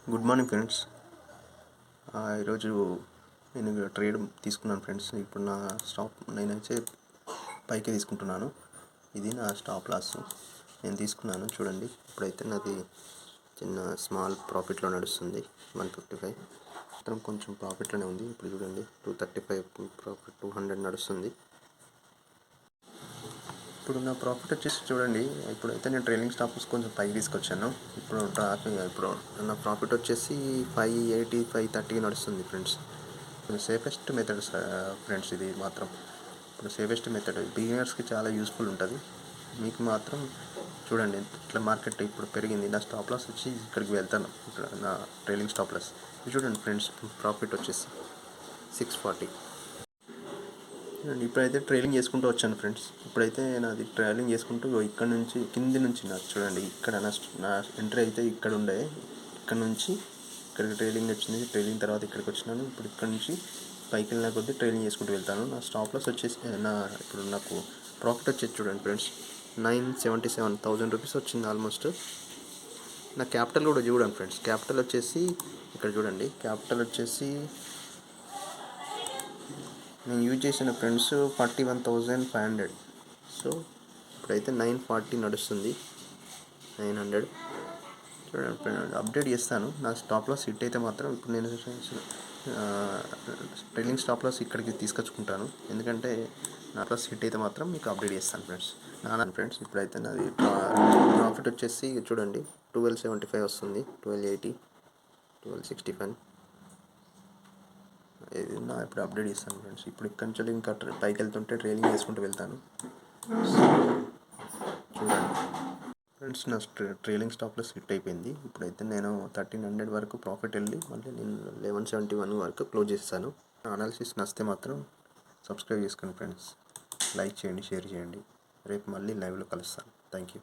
Good morning friends. ఈరోజు నేను trade తీసుకున్నాను ఫ్రెండ్స్. ఇప్పుడు నా స్టాప్ నేనైతే పైకి తీసుకుంటున్నాను. ఇది నా స్టాప్ లాస్. నేను తీసుకున్నాను చూడండి. ఇప్పుడైతే నాది చిన్న స్మాల్ ప్రాఫిట్లో నడుస్తుంది. 155 మొత్తం కొంచెం ప్రాఫిట్లోనే ఉంది. ఇప్పుడు చూడండి 235 ప్రాఫిట్, 200 నడుస్తుంది. ఇప్పుడు నా ప్రాఫిట్ వచ్చేసి చూడండి. ఇప్పుడైతే నేను ట్రైలింగ్ స్టాప్స్ కొంచెం పైకి తీసుకొచ్చాను. ఇప్పుడు నా ప్రాఫిట్ వచ్చేసి 580, 530 నడుస్తుంది ఫ్రెండ్స్. Safest method friends. ఇది మాత్రం ఇప్పుడు సేఫెస్ట్ మెథడ్. బిగినర్స్కి చాలా యూస్ఫుల్ ఉంటుంది. మీకు మాత్రం చూడండి ఇట్లా మార్కెట్ ఇప్పుడు పెరిగింది. నా స్టాప్ లాస్ వచ్చి ఇక్కడికి వెళ్తాను. ఇక్కడ నా ట్రైలింగ్ స్టాప్ లాస్ చూడండి ఫ్రెండ్స్. ప్రాఫిట్ వచ్చేసి 640. ఇప్పుడైతే ట్రైలింగ్ చేసుకుంటూ వచ్చాను ఫ్రెండ్స్. ఇప్పుడైతే నాది ట్రైలింగ్ చేసుకుంటూ ఇక్కడ నుంచి కింది నుంచి నాకు చూడండి, ఇక్కడ నా ఎంట్రీ అయితే ఇక్కడ ఉండే. ఇక్కడ నుంచి ఇక్కడికి ట్రైలింగ్ వచ్చింది. ట్రైలింగ్ తర్వాత ఇక్కడికి వచ్చినాను. ఇప్పుడు ఇక్కడ నుంచి పైకి వెళ్ళిన కొద్దీ ట్రైలింగ్ చేసుకుంటూ వెళ్తాను. నా స్టాప్ లాస్ వచ్చేసి ఇప్పుడు నాకు ప్రాఫిట్ వచ్చేసి చూడండి ఫ్రెండ్స్ 977,000 రూపీస్ వచ్చింది ఆల్మోస్ట్. నా క్యాపిటల్ కూడా చూడండి ఫ్రెండ్స్. క్యాపిటల్ వచ్చేసి ఇక్కడ చూడండి. క్యాపిటల్ వచ్చేసి నేను యూజ్ చేసిన ఫ్రెండ్స్ 41,500. సో ఇప్పుడైతే 940 నడుస్తుంది. 900 చూడండి. అప్డేట్ చేస్తాను. నా స్టాప్ లాస్ హిట్ అయితే మాత్రం ఇప్పుడు నేను ట్రైలింగ్ స్టాప్ లాస్ ఇక్కడికి తీసుకొచ్చుకుంటాను. ఎందుకంటే నా ప్లస్ హిట్ అయితే మాత్రం మీకు అప్డేట్ చేస్తాను ఫ్రెండ్స్. ఫ్రెండ్స్ ఇప్పుడైతే నాది ప్రాఫిట్ వచ్చేసి చూడండి 1275 వస్తుంది. 1280, 1265 ఇది నా ఇప్పుడు అప్డేట్ చేస్తాను ఫ్రెండ్స్. ఇప్పుడు ఇక్కడి నుంచి ఇంకా పైకి వెళ్తుంటే ట్రైలింగ్ చేసుకుంటూ వెళ్తాను. చూడండి ఫ్రెండ్స్, నా ట్రైలింగ్ స్టాప్లో హిట్ అయిపోయింది. ఇప్పుడైతే నేను 1300 వరకు ప్రాఫిట్ వెళ్ళి మళ్ళీ నేను 1171 వరకు క్లోజ్ చేస్తాను. నా అనాలిసిస్ నచ్చితే మాత్రం సబ్స్క్రైబ్ చేసుకోండి ఫ్రెండ్స్. లైక్ చేయండి, షేర్ చేయండి. రేపు మళ్ళీ లైవ్లో కలుస్తాను. Thank you.